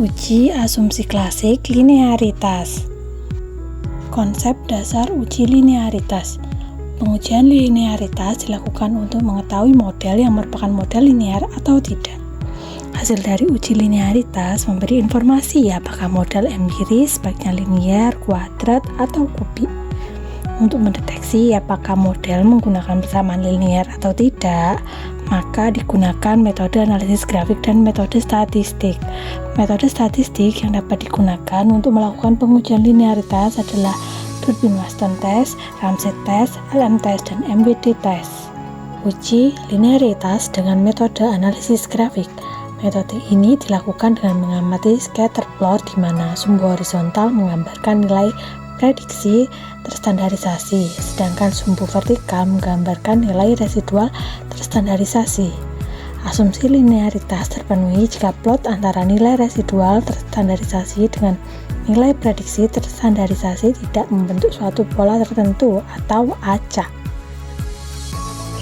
Uji asumsi klasik linearitas. Konsep dasar uji linearitas. Pengujian linearitas dilakukan untuk mengetahui model yang merupakan model linear atau tidak. Hasil dari uji linearitas memberi informasi apakah model empiri sebaiknya linear, kuadrat, atau kubik. Untuk mendeteksi apakah model menggunakan persamaan linear atau tidak, maka digunakan metode analisis grafik dan metode statistik. Metode statistik yang dapat digunakan untuk melakukan pengujian linearitas adalah Durbin-Waston test, Ramsey test, LM test, dan MWD test. Uji linearitas dengan metode analisis grafik. Metode ini dilakukan dengan mengamati scatter plot di mana sumbu horizontal menggambarkan nilai prediksi terstandarisasi, sedangkan sumbu vertikal menggambarkan nilai residual terstandarisasi. Asumsi linearitas terpenuhi jika plot antara nilai residual terstandarisasi dengan nilai prediksi terstandarisasi tidak membentuk suatu pola tertentu atau acak.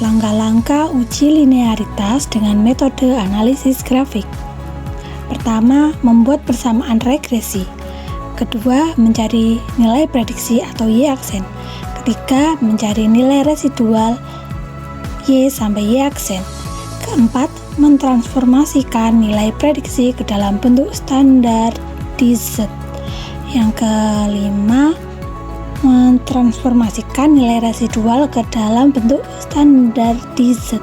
Langkah-langkah uji linearitas dengan metode analisis grafik. Pertama, membuat persamaan regresi. Kedua, mencari nilai prediksi atau Y-aksen. Ketiga, mencari nilai residual Y sampai Y-aksen. Keempat, mentransformasikan nilai prediksi ke dalam bentuk standar DZ. Yang kelima, mentransformasikan nilai residual ke dalam bentuk standar DZ.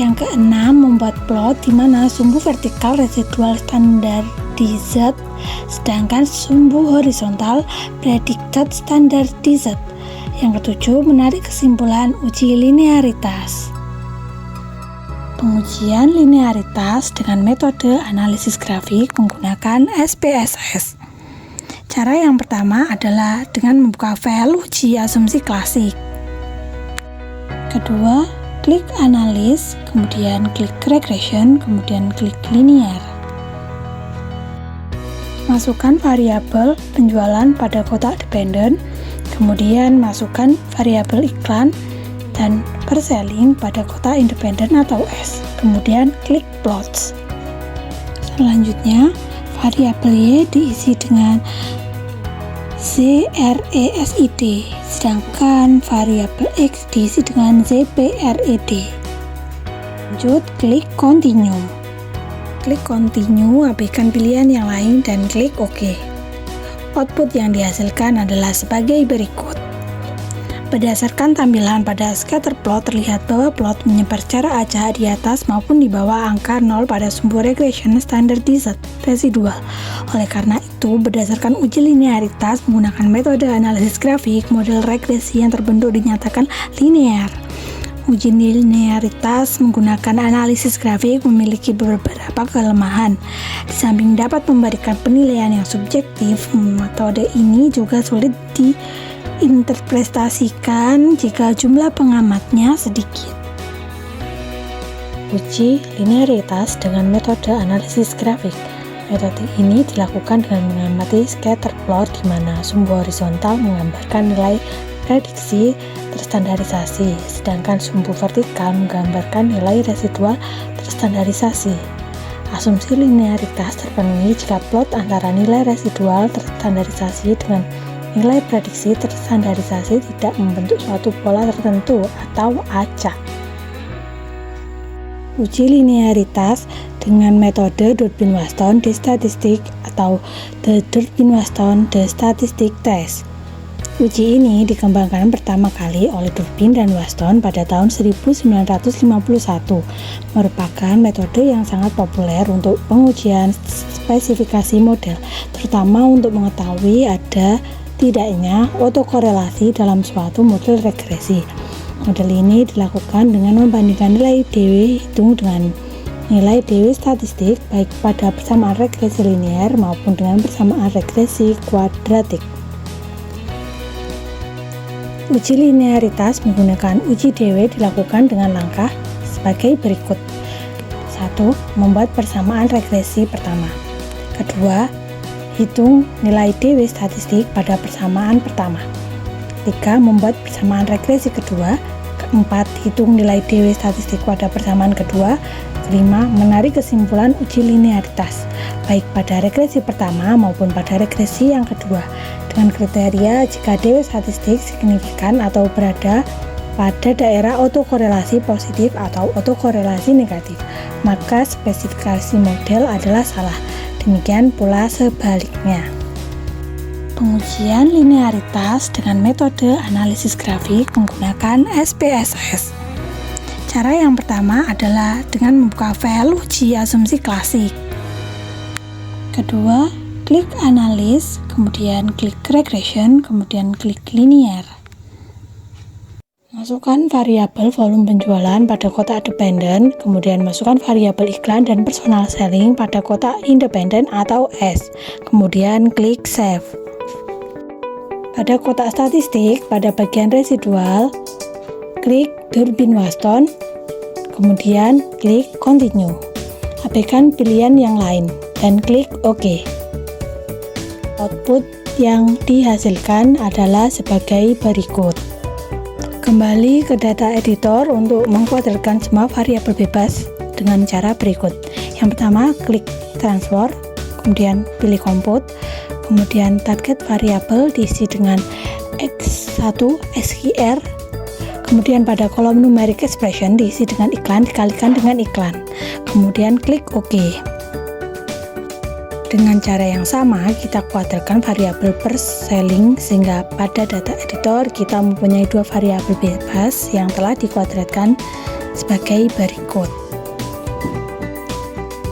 Yang keenam, membuat plot di mana sumbu vertikal residual standar DZ, sedangkan sumbu horizontal predicted standar DZ. Yang ketujuh, menarik kesimpulan uji linearitas. Pengujian linearitas dengan metode analisis grafik menggunakan SPSS. Cara yang pertama adalah dengan membuka file uji asumsi klasik. Kedua, klik analis, kemudian klik regression, kemudian klik linear. Masukkan variabel penjualan pada kotak dependent, kemudian masukkan variabel iklan dan per-selling pada kotak independen atau S, kemudian klik plots. Selanjutnya, variabel Y diisi dengan ZRESID, sedangkan variabel X diisi dengan ZPRED. Lanjut, klik continue. Klik continue, abaikan pilihan yang lain dan klik OK. Output yang dihasilkan adalah sebagai berikut. Berdasarkan tampilan pada scatter plot, terlihat bahwa plot menyebar secara acak di atas maupun di bawah angka 0 pada sumbu regression standar DZ residual. Oleh karena itu, berdasarkan uji linearitas menggunakan metode analisis grafik, model regresi yang terbentuk dinyatakan linear. Uji linearitas menggunakan analisis grafik memiliki beberapa kelemahan. Di samping dapat memberikan penilaian yang subjektif, metode ini juga sulit diinterpretasikan jika jumlah pengamatnya sedikit. Uji linearitas dengan metode analisis grafik. Metode ini dilakukan dengan mengamati scatter plot di mana sumbu horizontal menggambarkan nilai prediksi terstandarisasi, sedangkan sumbu vertikal menggambarkan nilai residual terstandarisasi. Asumsi linearitas terpenuhi jika plot antara nilai residual terstandarisasi dengan nilai prediksi terstandarisasi tidak membentuk suatu pola tertentu atau acak. Uji linearitas dengan metode Durbin-Waston D-statistic atau The Durbin-Waston D-statistic test. Uji ini dikembangkan pertama kali oleh Durbin dan Waston pada tahun 1951, merupakan metode yang sangat populer untuk pengujian spesifikasi model, terutama untuk mengetahui ada tidaknya autokorelasi dalam suatu model regresi. Model ini dilakukan dengan membandingkan nilai DW hitung dengan nilai DW statistik baik pada persamaan regresi linear maupun dengan persamaan regresi kuadratik. Uji linearitas menggunakan uji DW dilakukan dengan langkah sebagai berikut. 1. Membuat persamaan regresi pertama. Kedua, hitung nilai DW statistik pada persamaan pertama. 3. Membuat persamaan regresi kedua. Keempat, hitung nilai DW statistik pada persamaan kedua. Kelima, menarik kesimpulan uji linearitas. baik pada regresi pertama maupun pada regresi yang kedua, dengan kriteria jika DW statistik signifikan atau berada pada daerah autokorelasi positif atau autokorelasi negatif, maka spesifikasi model adalah salah. Demikian pula sebaliknya. Pengujian linearitas dengan metode analisis grafik menggunakan SPSS. Cara yang pertama adalah dengan membuka file uji asumsi klasik. Kedua, klik analis, kemudian klik regression, kemudian klik linear. Masukkan variabel volume penjualan pada kotak dependent, kemudian masukkan variabel iklan dan personal selling pada kotak independent atau S, kemudian klik save. Pada kotak statistik, pada bagian residual, klik Durbin-Waston, kemudian klik continue. Abaikan pilihan yang lain dan klik OK. Output yang dihasilkan adalah sebagai berikut. Kembali ke data editor untuk mengkuadratkan semua variabel bebas dengan cara berikut. Yang pertama, klik transfer, kemudian pilih compute, kemudian target variabel diisi dengan X1 SQR, kemudian pada kolom numeric expression diisi dengan iklan dikalikan dengan iklan, kemudian klik OK. Dengan cara yang sama, kita kuadratkan variabel per selling sehingga pada data editor kita mempunyai dua variabel bebas yang telah dikuadratkan sebagai berikut.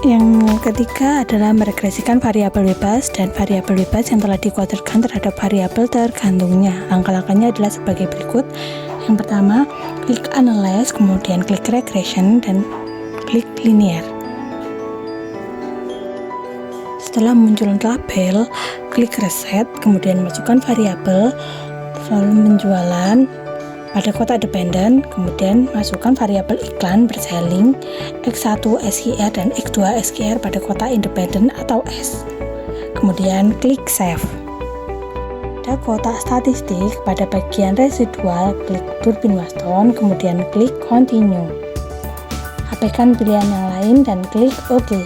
Yang ketiga adalah meregresikan variabel bebas dan variabel bebas yang telah dikuadratkan terhadap variabel tergantungnya. Langkah-langkahnya adalah sebagai berikut. Yang pertama, klik analyze, kemudian klik regression dan klik linear. Setelah muncul label, klik reset, kemudian masukkan variabel volume penjualan pada kotak dependent, kemudian masukkan variabel iklan berselling X1 SQR dan X2 SQR pada kotak independent atau S. Kemudian klik save. Pada kotak statistik, pada bagian residual, klik Durbin-Waston, kemudian klik continue. Abaikan pilihan yang lain dan klik OK.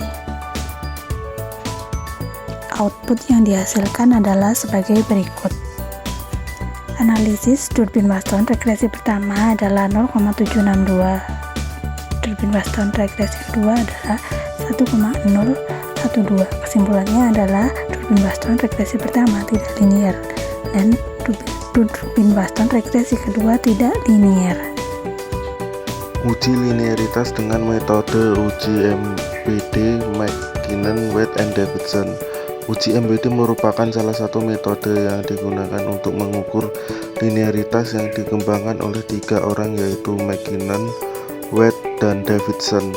Output yang dihasilkan adalah sebagai berikut. Analisis Durbin-Waston regresi pertama adalah 0,762. Durbin-Waston regresi kedua adalah 1,012. Kesimpulannya adalah Durbin-Waston regresi pertama tidak linear dan Durbin-Waston regresi kedua tidak linear. Uji linearitas dengan metode uji MPD McKinnon, Waite, and Davidson. Uji MPD merupakan salah satu metode yang digunakan untuk mengukur linearitas yang dikembangkan oleh tiga orang, yaitu McKinnon, Waite, dan Davidson.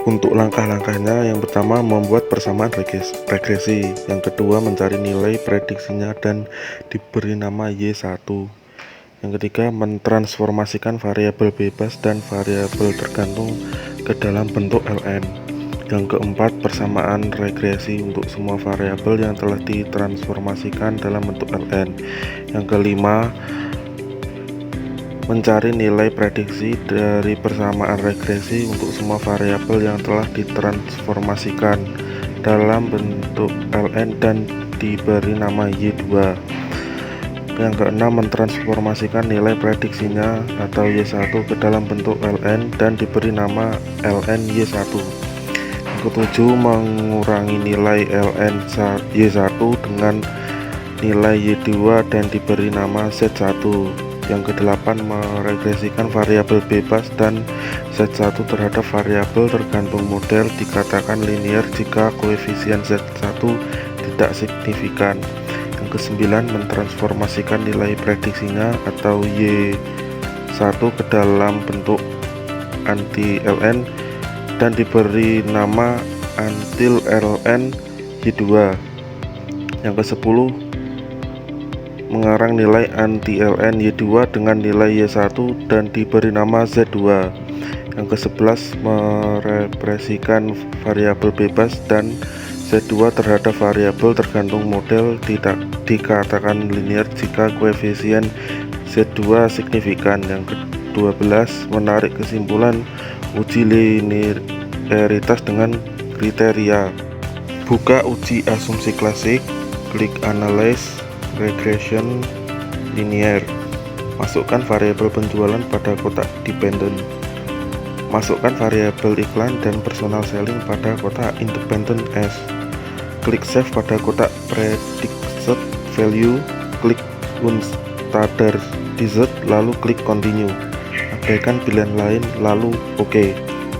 Untuk langkah-langkahnya, yang pertama membuat persamaan regresi, yang kedua mencari nilai prediksinya dan diberi nama Y1, yang ketiga mentransformasikan variabel bebas dan variabel tergantung ke dalam bentuk ln, yang keempat persamaan regresi untuk semua variabel yang telah ditransformasikan dalam bentuk ln, yang kelima mencari nilai prediksi dari persamaan regresi untuk semua variabel yang telah ditransformasikan dalam bentuk ln dan diberi nama Y2, yang keenam mentransformasikan nilai prediksinya atau Y1 ke dalam bentuk ln dan diberi nama ln Y1. Ketujuh, mengurangi nilai ln Y1 dengan nilai Y2 dan diberi nama Z1. Yang kedelapan, meregresikan variabel bebas dan Z1 terhadap variabel tergantung model dikatakan linear jika koefisien Z1 tidak signifikan. Yang kesembilan, mentransformasikan nilai prediksinya atau Y1 ke dalam bentuk anti-ln dan diberi nama until ln Y2. Yang ke-10, mengarang nilai anti-ln Y2 dengan nilai Y1 dan diberi nama Z2. Yang ke-11, merepresikan variabel bebas dan Z2 terhadap variabel tergantung model dikatakan linear jika koefisien Z2 signifikan. Yang ke-12, menarik kesimpulan uji linearitas dengan kriteria. Buka uji asumsi klasik, klik Analyze Regression Linear. Masukkan variabel penjualan pada kotak dependent. Masukkan variabel iklan dan personal selling pada kotak independent as. Klik Save pada kotak Predicted Value, klik Unstandardized, lalu klik Continue. Abaikan pilihan lain, lalu OK.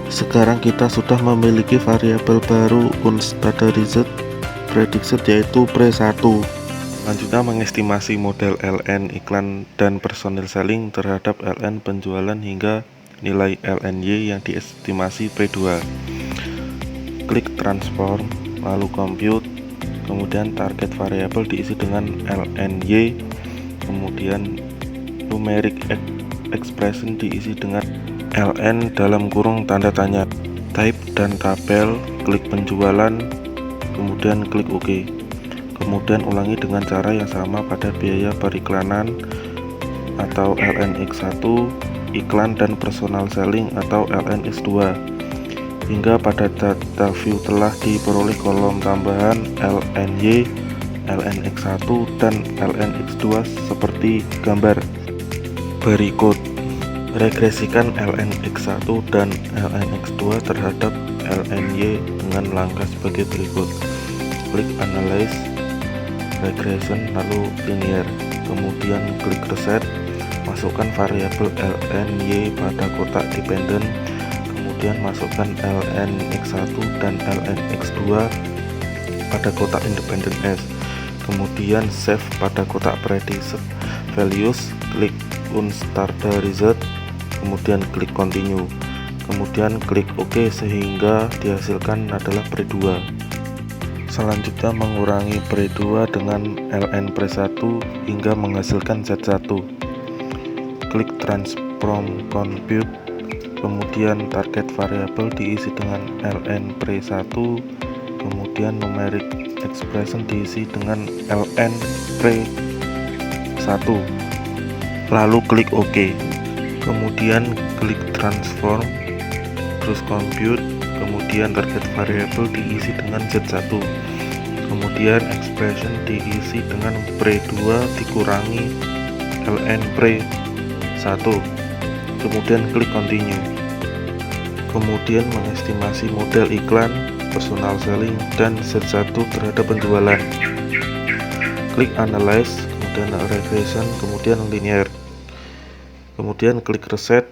Sekarang kita sudah memiliki variabel baru Unstandardized Predicted, yaitu Pre1. Selanjutnya mengestimasi model LN iklan dan personal selling terhadap LN penjualan hingga nilai LNY yang diestimasi Pre2. Klik Transform, lalu Compute, kemudian target variabel diisi dengan LNY, kemudian numeric expression diisi dengan LN dalam kurung tanda tanya. Type dan tabel, klik penjualan, kemudian klik OK. Kemudian ulangi dengan cara yang sama pada biaya periklanan atau LNX1, iklan dan personal selling atau LNX2, hingga pada data view telah diperoleh kolom tambahan LNY, LNX1, dan LNX2 seperti gambar berikut. Regresikan LNX1 dan LNX2 terhadap LNY dengan langkah sebagai berikut. Klik Analyze Regression lalu Linear, kemudian klik Reset. Masukkan variabel LNY pada kotak dependent, kemudian masukkan LNX1 dan LNX2 pada kotak independent as. Kemudian save pada kotak Predicted Values, klik Unstandardized, kemudian klik Continue, kemudian klik OK sehingga dihasilkan adalah Pre2. Selanjutnya mengurangi Pre2 dengan LN Pre1 hingga menghasilkan Z1. Klik Transform Compute, kemudian target variabel diisi dengan LN Pre1, kemudian numeric expression diisi dengan LN Pre1, lalu klik OK. Kemudian klik Transform, terus Compute, kemudian target variabel diisi dengan Z1, kemudian expression diisi dengan Pre2 dikurangi LN Pre1, kemudian klik Continue. Kemudian mengestimasi model iklan, personal selling, dan Z1 terhadap penjualan. Klik Analyze, kemudian Regression, kemudian Linear, kemudian klik Reset.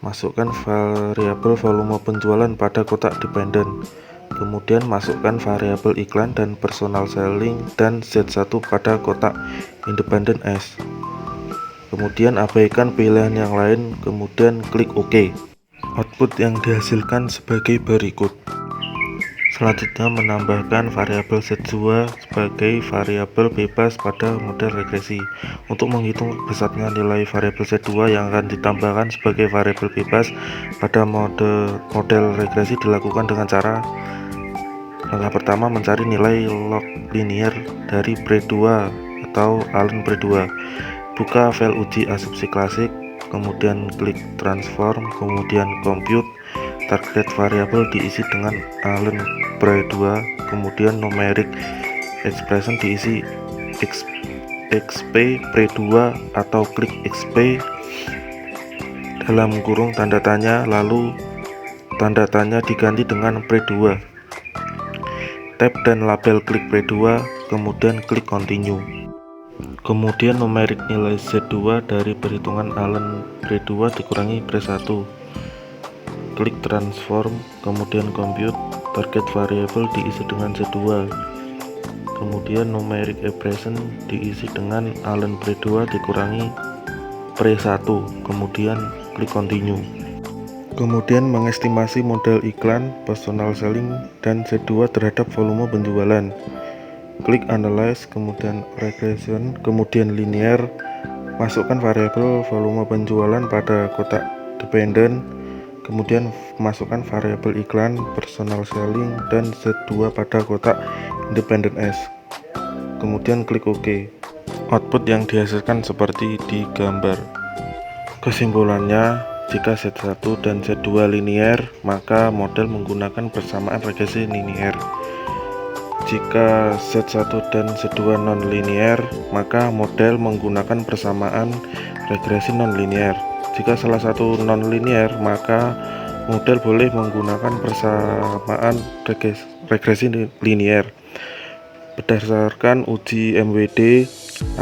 Masukkan variabel volume penjualan pada kotak dependent, kemudian masukkan variabel iklan dan personal selling dan Z1 pada kotak independent as. Kemudian abaikan pilihan yang lain, kemudian klik OK. Output yang dihasilkan sebagai berikut. Selanjutnya menambahkan variabel Z2 sebagai variabel bebas pada model regresi. Untuk menghitung besarnya nilai variabel Z2 yang akan ditambahkan sebagai variabel bebas pada model regresi dilakukan dengan cara: langkah pertama, mencari nilai log linear dari Pre2 atau Allen Pre2. Buka file uji asumsi klasik, kemudian klik Transform, kemudian Compute. Target variabel diisi dengan Allen Pre2, kemudian numeric expression diisi XP Pre2 atau klik XP dalam kurung tanda tanya, lalu tanda tanya diganti dengan Pre2. Tab dan label klik Pre2, kemudian klik Continue. Kemudian numeric nilai Z2 dari perhitungan Allen Pre2 dikurangi Pre1. Klik Transform, kemudian Compute. Target variabel diisi dengan Z2, kemudian numeric expression diisi dengan Allen Pre2 dikurangi Pre1, kemudian klik Continue. Kemudian mengestimasi model iklan, personal selling, dan Z2 terhadap volume penjualan. Klik Analyze, kemudian Regression, kemudian Linear. Masukkan variabel volume penjualan pada kotak dependent, kemudian masukkan variabel iklan, personal selling, dan Z2 pada kotak independent as. Kemudian klik OK. Output yang dihasilkan seperti di gambar. Kesimpulannya, jika Z1 dan Z2 linear, maka model menggunakan persamaan regresi linear. Jika Z1 dan Z2 non-linear, maka model menggunakan persamaan regresi non-linear. Jika salah satu non-linear, maka model boleh menggunakan persamaan regresi linear. Berdasarkan uji MWD,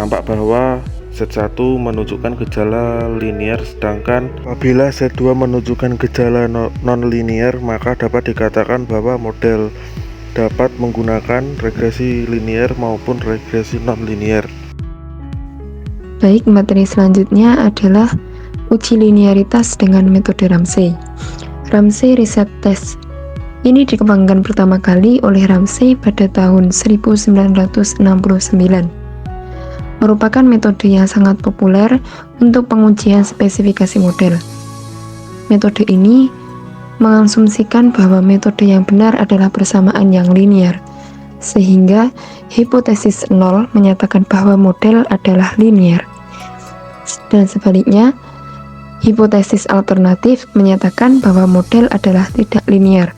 nampak bahwa Z1 menunjukkan gejala linear, sedangkan apabila Z2 menunjukkan gejala non-linear, maka dapat dikatakan bahwa model dapat menggunakan regresi linear maupun regresi non-linear. Baik, materi selanjutnya adalah uji linearitas dengan metode Ramsey. Ramsey Reset Test ini dikembangkan pertama kali oleh Ramsey pada tahun 1969. Merupakan metode yang sangat populer untuk pengujian spesifikasi model. Metode ini mengasumsikan bahwa metode yang benar adalah persamaan yang linear, sehingga hipotesis 0 menyatakan bahwa model adalah linear, dan sebaliknya hipotesis alternatif menyatakan bahwa model adalah tidak linear.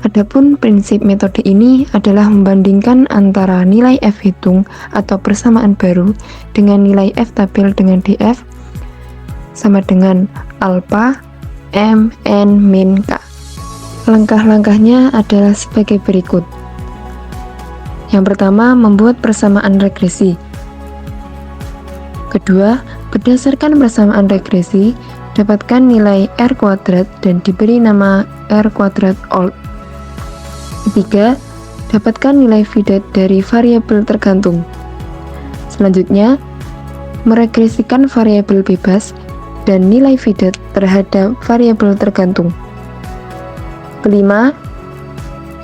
Adapun prinsip metode ini adalah membandingkan antara nilai F hitung atau persamaan baru dengan nilai F tabel dengan df sama dengan alpha M, N, min, K. Langkah-langkahnya adalah sebagai berikut. Yang pertama, membuat persamaan regresi. Kedua, berdasarkan persamaan regresi, dapatkan nilai R kuadrat dan diberi nama R kuadrat old. Ketiga, dapatkan nilai Vdet dari variabel tergantung. Selanjutnya, meregresikan variabel bebas dan nilai Vdet terhadap variabel tergantung. Kelima,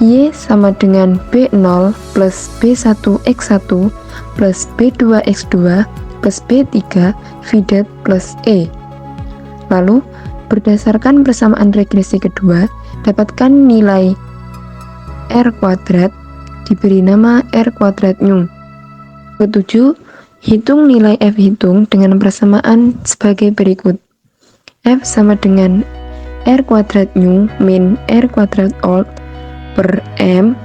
Y sama dengan B0 plus B1x1 plus B2x2 plus B3 Vdet plus E. Lalu, berdasarkan persamaan regresi kedua, dapatkan nilai R kuadrat diberi nama R kuadrat nu. Ketujuh, hitung nilai F hitung dengan persamaan sebagai berikut. F sama dengan R kuadrat nu min R kuadrat old per M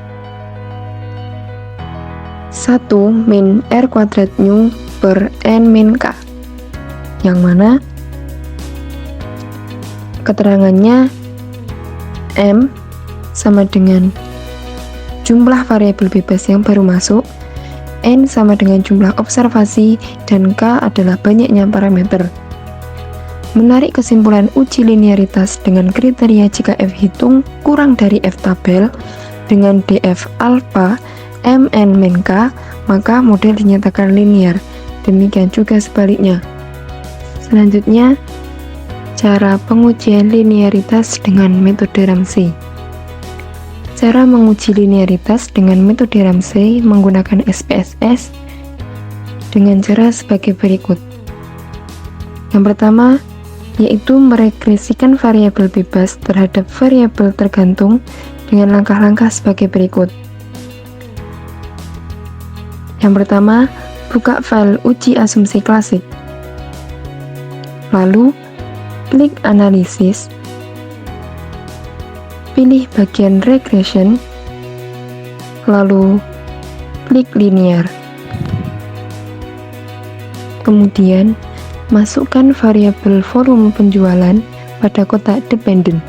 1 min R kuadrat nu per N min K, yang mana keterangannya M sama dengan jumlah variabel bebas yang baru masuk, N sama dengan jumlah observasi, dan K adalah banyaknya parameter. Menarik kesimpulan uji linearitas dengan kriteria jika F hitung kurang dari F tabel dengan df alpha Mn min K, maka model dinyatakan linear. Demikian juga sebaliknya. Selanjutnya, cara pengujian linearitas dengan metode Ramsey. Cara menguji linearitas dengan metode Ramsey menggunakan SPSS dengan cara sebagai berikut. Yang pertama, yaitu meregresikan variabel bebas terhadap variabel tergantung dengan langkah-langkah sebagai berikut. Yang pertama, buka file uji asumsi klasik. Lalu, klik analisis, pilih bagian regression, lalu klik linear. Kemudian, masukkan variabel volume penjualan pada kotak dependent.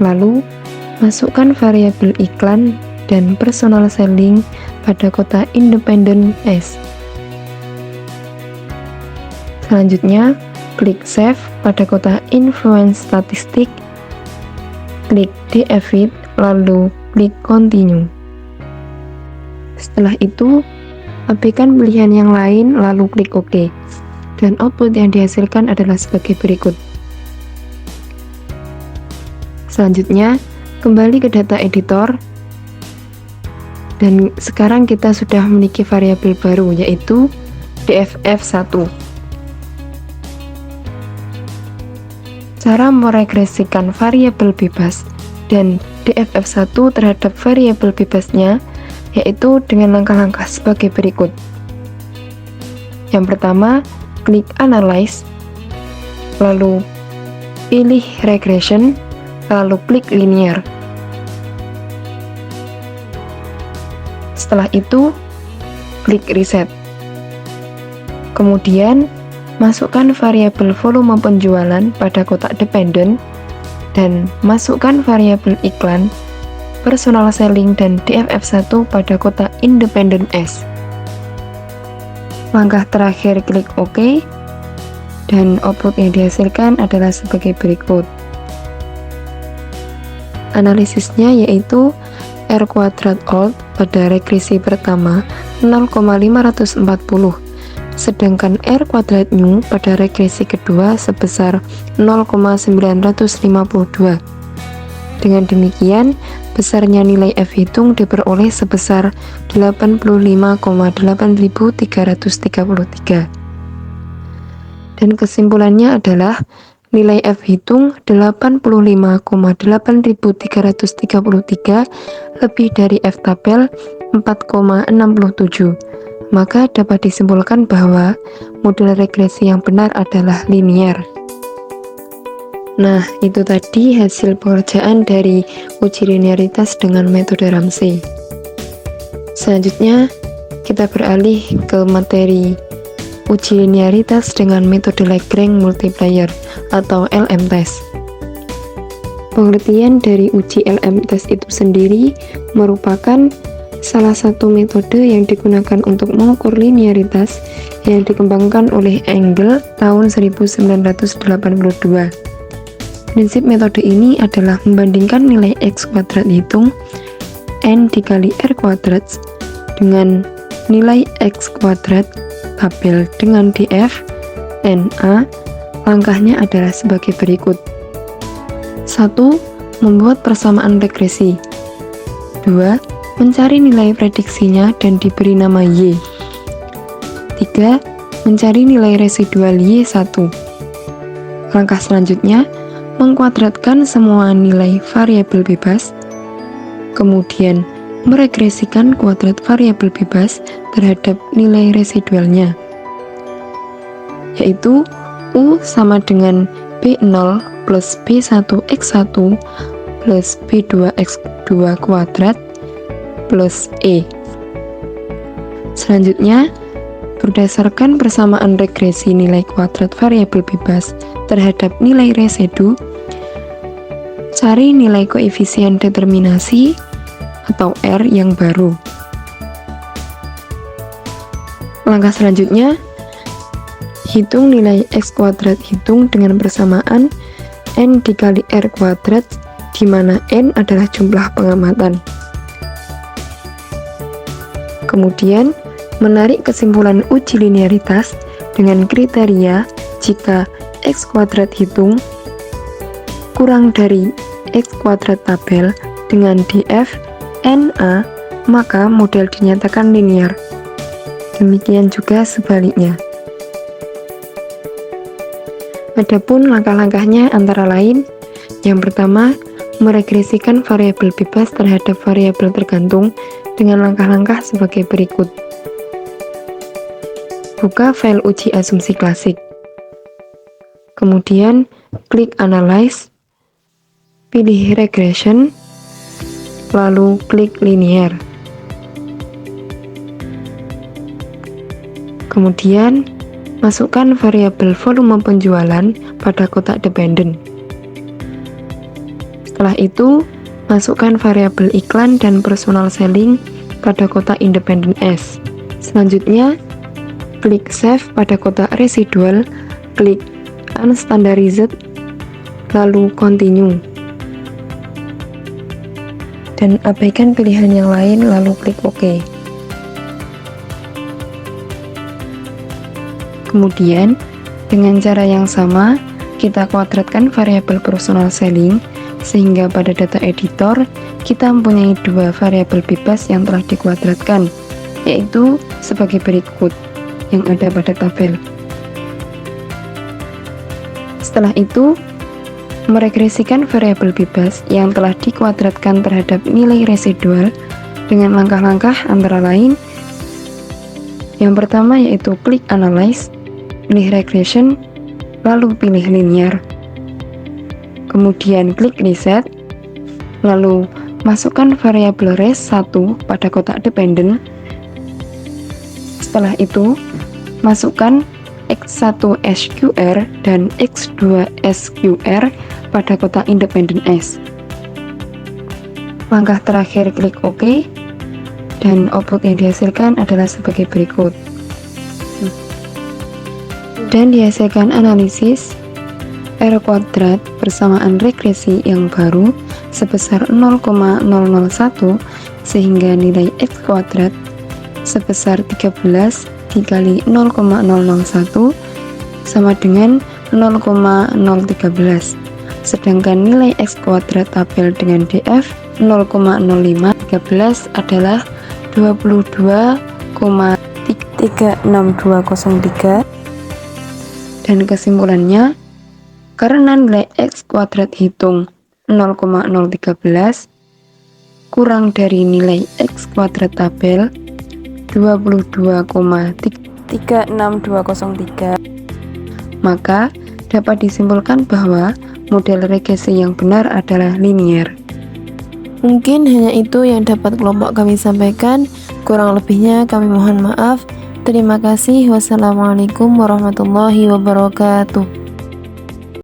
Lalu, masukkan variabel iklan dan personal selling pada kotak independent S. Selanjutnya, klik save pada kotak influence statistik, klik df-it, lalu klik continue. Setelah itu, abaikan pilihan yang lain lalu klik OK. Dan output yang dihasilkan adalah sebagai berikut. Selanjutnya, kembali ke data editor, dan sekarang kita sudah memiliki variabel baru, yaitu dff1. Cara meregresikan variabel bebas dan dff1 terhadap variabel bebasnya, yaitu dengan langkah-langkah sebagai berikut. Yang pertama, klik Analyze, lalu pilih Regression, lalu klik Linear. Setelah itu, klik reset. Kemudian, masukkan variabel volume penjualan pada kotak dependent dan masukkan variabel iklan, personal selling, dan DFF1 pada kotak independent S. Langkah terakhir klik OK, dan output yang dihasilkan adalah sebagai berikut. Analisisnya yaitu R kuadrat old pada regresi pertama 0,540, sedangkan R kuadrat new pada regresi kedua sebesar 0,952. Dengan demikian, besarnya nilai F hitung diperoleh sebesar 85,8333. Dan kesimpulannya adalah nilai F hitung 85,8333 lebih dari F tabel 4,67. Maka dapat disimpulkan bahwa model regresi yang benar adalah linear. Nah, itu tadi hasil pengerjaan dari uji linearitas dengan metode Ramsey. Selanjutnya, kita beralih ke materi uji linearitas dengan metode Lagrange multiplier atau LM-test. Pengertian dari uji LM-test itu sendiri merupakan salah satu metode yang digunakan untuk mengukur linearitas yang dikembangkan oleh Engel tahun 1982. Prinsip metode ini adalah membandingkan nilai X kuadrat hitung N dikali R kuadrat dengan nilai X kuadrat tabel dengan DF NA. Langkahnya adalah sebagai berikut. 1. Membuat persamaan regresi. 2. Mencari nilai prediksinya dan diberi nama Y. 3. Mencari nilai residual Y1. Langkah selanjutnya, mengkuadratkan semua nilai variabel bebas, kemudian meregresikan kuadrat variabel bebas terhadap nilai residualnya, yaitu U sama dengan B0 plus B1x1 plus B2x2 kuadrat plus E. Selanjutnya, berdasarkan persamaan regresi nilai kuadrat variabel bebas terhadap nilai residu, cari nilai koefisien determinasi atau R yang baru. Langkah selanjutnya, hitung nilai X kuadrat hitung dengan persamaan N dikali R kuadrat, di mana N adalah jumlah pengamatan. Kemudian, menarik kesimpulan uji linearitas dengan kriteria jika X kuadrat hitung kurang dari X kuadrat tabel dengan DF NA, maka model dinyatakan linear. Demikian juga sebaliknya. Adapun langkah-langkahnya antara lain, yang pertama, meregresikan variabel bebas terhadap variabel tergantung dengan langkah-langkah sebagai berikut. Buka file uji asumsi klasik. Kemudian, klik Analyze, pilih Regression, lalu klik Linear. Kemudian, masukkan variabel volume penjualan pada kotak dependent. Setelah itu, masukkan variabel iklan dan personal selling pada kotak independent S. Selanjutnya, klik Save pada kotak residual, klik Unstandarized, lalu Continue. Dan abaikan pilihan yang lain, lalu klik OK. Kemudian, dengan cara yang sama, kita kuadratkan variabel personal selling, sehingga pada data editor, kita mempunyai dua variabel bebas yang telah dikuadratkan, yaitu sebagai berikut, yang ada pada tabel. Setelah itu, meregresikan variabel bebas yang telah dikuadratkan terhadap nilai residual dengan langkah-langkah antara lain. Yang pertama yaitu klik Analyze, pilih Regression, lalu pilih Linear. Kemudian klik Reset, lalu Masukkan variabel res 1 pada kotak dependen. Setelah itu, masukkan X1 SQR dan X2 SQR pada kotak independen S. Langkah terakhir, klik OK, dan output yang dihasilkan adalah sebagai berikut. Dan dihasilkan analisis R kuadrat persamaan regresi yang baru sebesar 0,001 sehingga nilai X kuadrat sebesar 13 dikali 0,001 sama dengan 0,013, sedangkan nilai X kuadrat tabel dengan DF 0,0513 adalah 22,36203. Dan kesimpulannya, karena nilai X kuadrat hitung 0,013 kurang dari nilai X kuadrat tabel 22,36203, maka dapat disimpulkan bahwa model regresi yang benar adalah linier. Mungkin hanya itu yang dapat kelompok kami sampaikan. Kurang lebihnya kami mohon maaf. Terima kasih. Wassalamualaikum warahmatullahi wabarakatuh.